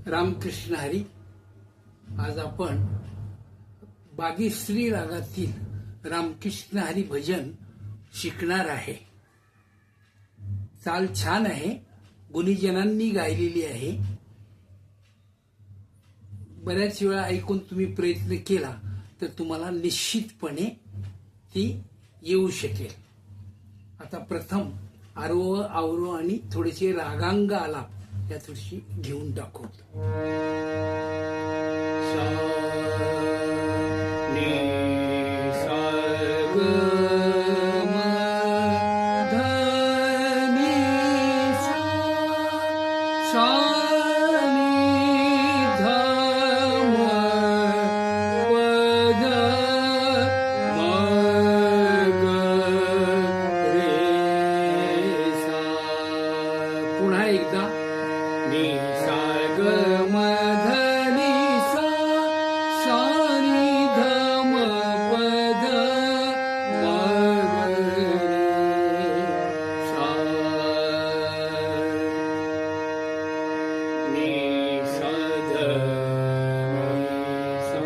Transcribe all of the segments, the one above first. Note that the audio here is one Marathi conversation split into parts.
रामकृष्ण हरी. आज आपण बागेश्री रागातील रामकृष्ण हरी भजन शिकणार आहे. चाल छान आहे, गुणीजनांनी गायलेली आहे. बऱ्याच वेळा ऐकून तुम्ही प्रयत्न केला तर तुम्हाला निश्चितपणे ती येऊ शकेल. आता प्रथम आरोह अवरोह आणि थोडेसे रागांग आलाप या थोडीशी घेऊन दाखवतो. पुन्हा एकदा नि सा ग म ध नि सा सा नि ध म प ध म ग रे सा नि सा ध नि सा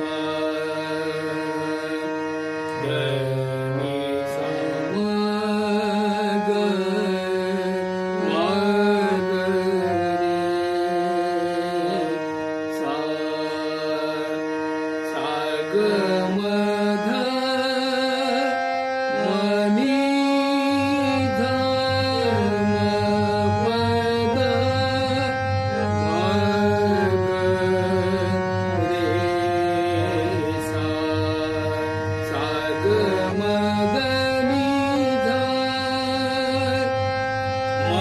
ध नि सा म ग ग म ध म नि ध म प ध म ग रे सा सा ग म ध नि ध म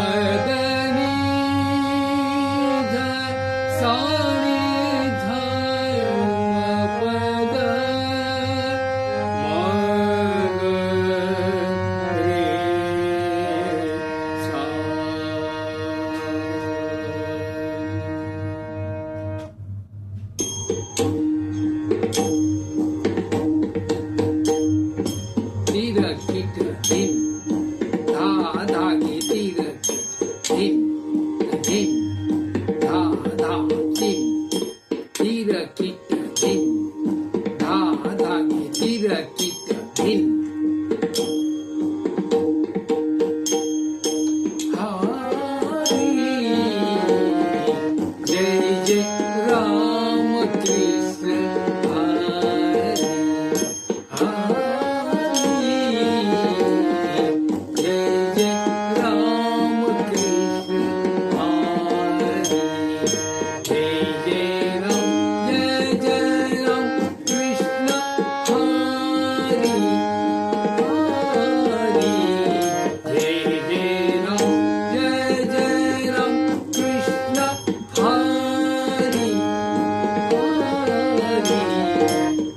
ध नि ध सा नि ध म प ध म ग रे सा. तीर किट धिन धा धागे तीर धिन धिन धा धा तीन तीर किट धिन धा धागे तीर किट धिन. जय जय राम कृष्ण हरी हरी. जय जय राम कृष्ण हरी. जय जय राम कृष्ण हरी हरी. जय जय राम कृष्ण हरी हरी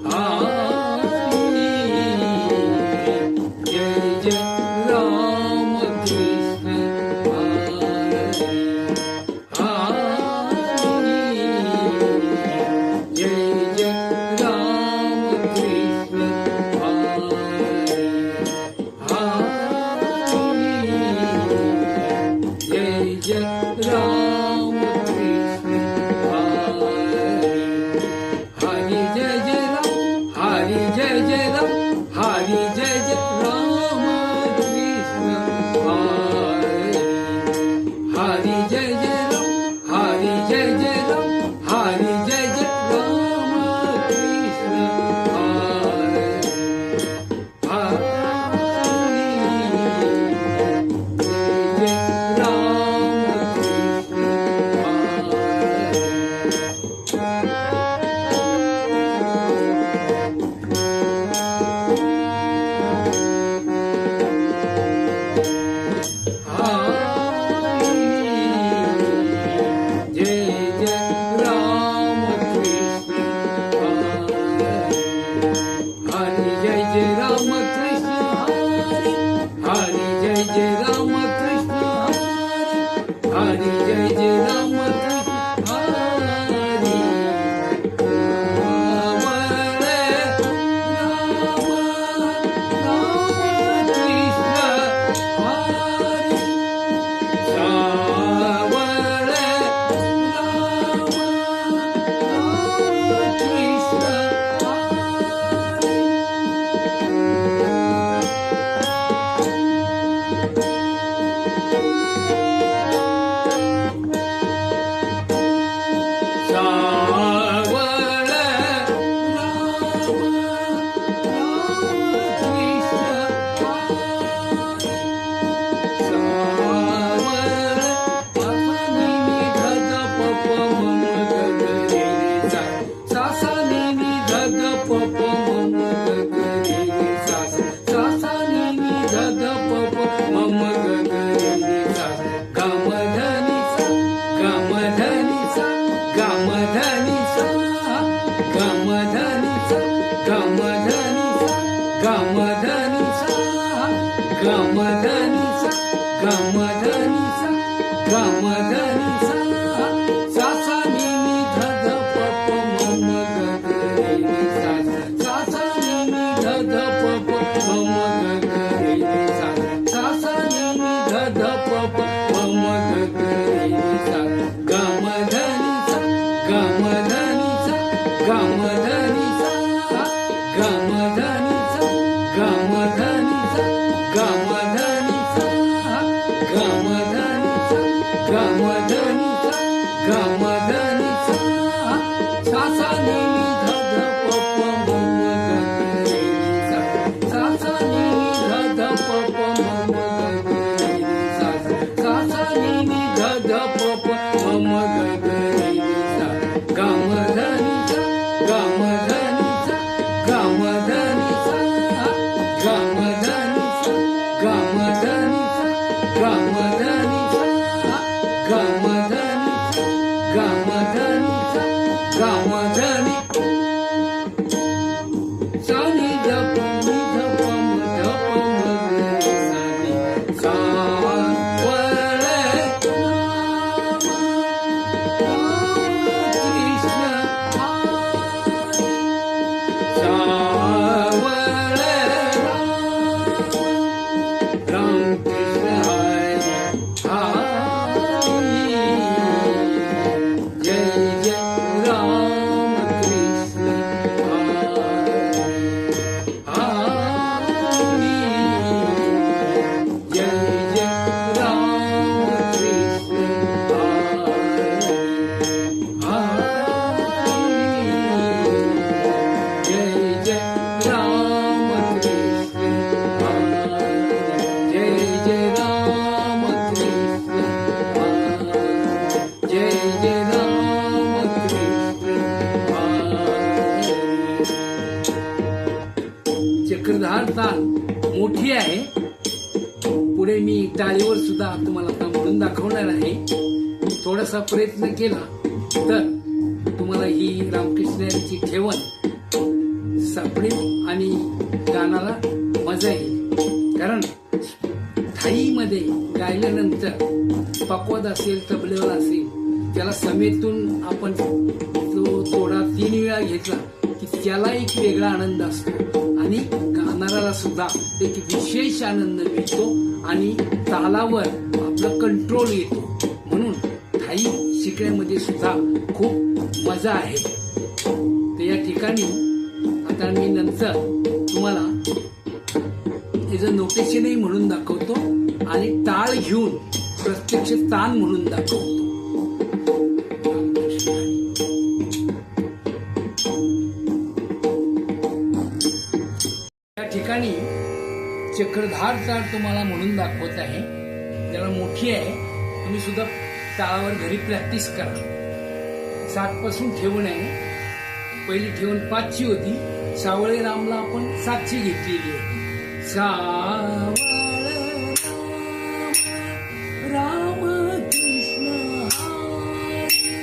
हरी. जय जय राम कृष्ण हरी हरी. जय जय राम कृष्ण हरी हरी. जय जय राम कृष्ण हरी जय जय राम हरी जय जय राम हरी जय जय राम कृष्ण हरी जय जय राम हरी जय जय राम हरी जय जय राम कृष्ण हरी जय राम कृष्ण हरी. जय जय धनी सा गा म धनी सा नि ध प नि ध प म ग सा नि सा चक्रधार ताल मोठी आहे. पुढे मी टाळीवर सुद्धा तुम्हाला आता म्हणून दाखवणार आहे. थोडासा प्रयत्न केला तर तुम्हाला ही रामकृष्णाची ठेवण सापडेल आणि गाण्याला मजा येईल. कारण थाईमध्ये गायल्यानंतर पकवाद असेल, तबलेवर असेल, त्याला समेतून आपण तो तोडा 3 वेळा घेतला की त्याला एक वेगळा आनंद असतो आणि गाणाऱ्याला सुद्धा एक विशेष आनंद मिळतो आणि तालावर आपलं कंट्रोल येतो. म्हणून थाई शिकण्यामध्ये सुद्धा खूप मजा आहे. तर या ठिकाणी आता मी नंतर तुम्हाला याचं नोटेशनही म्हणून दाखवतो आणि टाळ घेऊन प्रत्यक्ष तान म्हणून दाखवतो. या ठिकाणी चक्रधार टाळ तुम्हाला म्हणून दाखवत आहे. त्याला मोठी आहे. तुम्ही सुद्धा टाळावर घरी प्रॅक्टिस करा. 7 पासून ठेवण आहे. पहिली ठेवण 5 ची होती. सावळे रामला आपण 7 ची घेतलेली आहे. सावळे राम कृष्ण हरी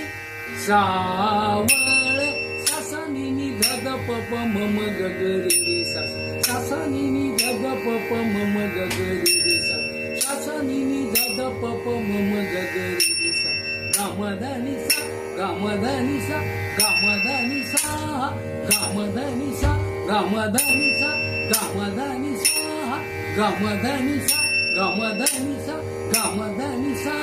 सावळे सासा नि ध प प म म ग ग रे रे सा सासा नि ध प प म म ग ग रे रे सा सासा नि ध प प म म ग ग रे रे सा गामधनी सा गामधनी सा गामधनी सा गामधनी सा गामधनी सा गामधनी सा गामधनी सा गामधनी सा गामधनी सा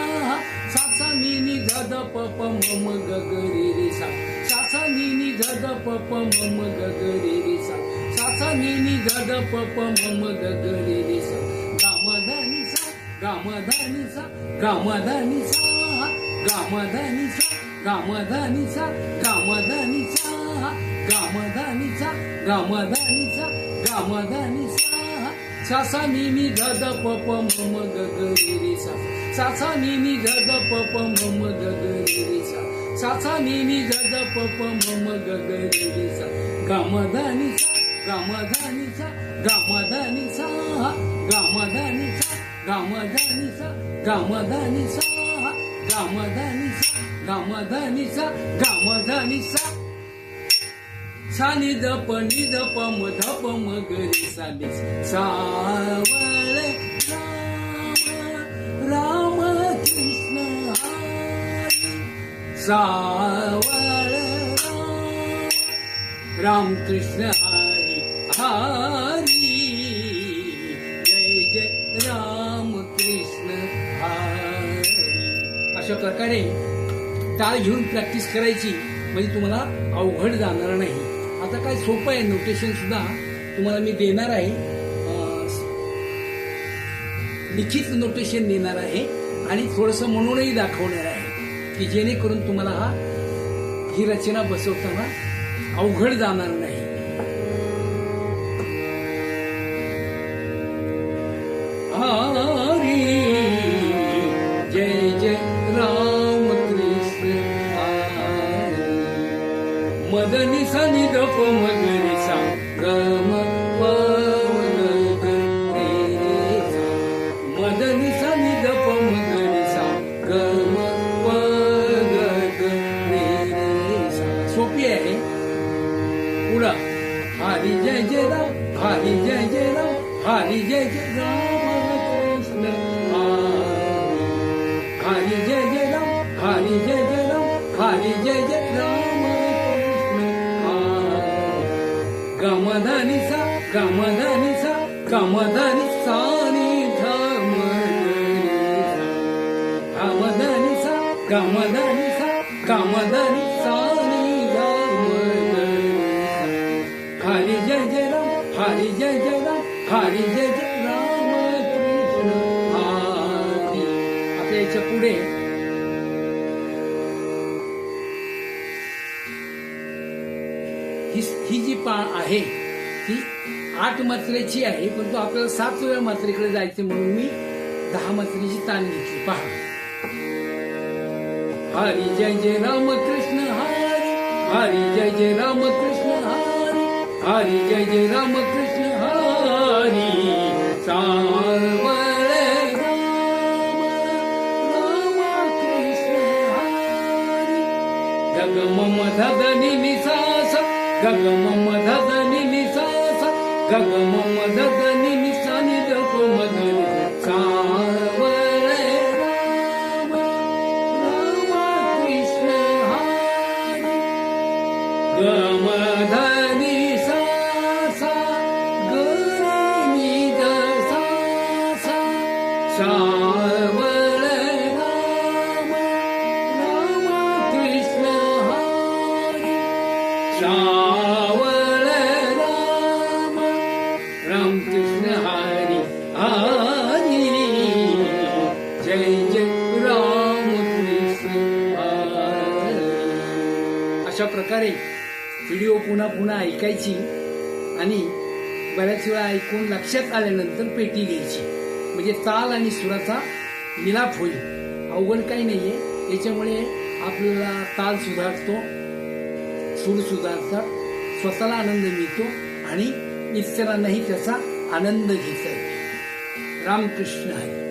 सासा नि ध प प म म ग ग रे रे सा सासा नि ध प प म म ग ग रे रे सा सासा नि ध प प म म ग ग रे रे सा गामधनी सा गामधनी सा गामधनी सा गामधनी सा गामधनी सा गामधनी सा गामधनी सा गामधनी सा गामधनी सा सासा नि ध प प म म ग ग रे रे सा सासा नि ध प प म म ग ग रे रे सा सासा नि ध प प म म ग ग रे रे सा गामधनी सा गामधनी सा गामधनी सा गामधनी सा गामधनी सा गामधनी सा गामधनी सा गामधनी सा गामधनी सा सा नि ध प म ध प म ग रे सा नि सावळे राम कृष्ण हरी सावळे राम कृष्ण हरी हरी जय जय राम कृष्ण हरी. अशा प्रकारे टाळ घेऊन प्रॅक्टिस करायची म्हणजे तुम्हाला अवघड जाणार नाही. आता काय सोपं आहे. नोटेशन सुद्धा तुम्हाला मी देणार आहे. लिखित नोटेशन देणार आहे आणि थोडंसं म्हणूनही दाखवणार आहे की जेणेकरून तुम्हाला ही रचना बसवताना अवघड जाणार नाही. हरी जय जय राम कृष्ण हरी मदनी सा नि ध प म ग रे सा ग म प म ग रे रे सा मदनी सा नि ध प म ग रे सा ग म प ग ग रे सोपी आहे. पुढं हरी जय जय राम, हरी जय जय राम, हरी जय जय राम कृष्ण हरी जय जय राम, हरी जय जय राम, हरी जय जय राम कृष्ण गमधनी सा गमधनी सा गमधनी सानी गमधनी सा गमधनी सा गमधनी सानी हरी जय जय राम, हरी जय जय राम, हरी जय जय राम कृष्ण हरी. आता याच्या पुढे ही जी पाळ आहे ती 8 मात्रेची आहे, परंतु आपल्याला 7 वेळा मात्रेकडे जायचे म्हणून मी 10 मात्रेची तान घेतली. पहा हरी जय जय राम कृष्ण हरी, हरी जय जय राम कृष्ण हरी, हरी जय जय राम कृष्ण हरी सावळे राम राम कृष्ण हरी गग मम धदनी निसासा गग मम धदनी निसासा गग मम धदनी निसानी दप मदनी सावळे राम राम कृष्ण हरी गमधनी सासा गरी द सासा सावळे राम राम कृष्ण हरी सावळे राम राम कृष्ण हरी हरी जय जय राम कृष्ण हरी. अशा प्रकारे व्हिडिओ पुन्हा पुन्हा ऐकायची आणि बऱ्याच वेळा ऐकून लक्षात आल्यानंतर पेटी घ्यायची, म्हणजे ताल आणि सुराचा मिलाप होईल. अवघड काही नाहीये. याच्यामुळे आपल्याला ताल सुधारतो, सूर सुधारतात, स्वतःला आनंद मिळतो आणि इतरांनाही त्याचा आनंद घेता येतो. रामकृष्ण हरी.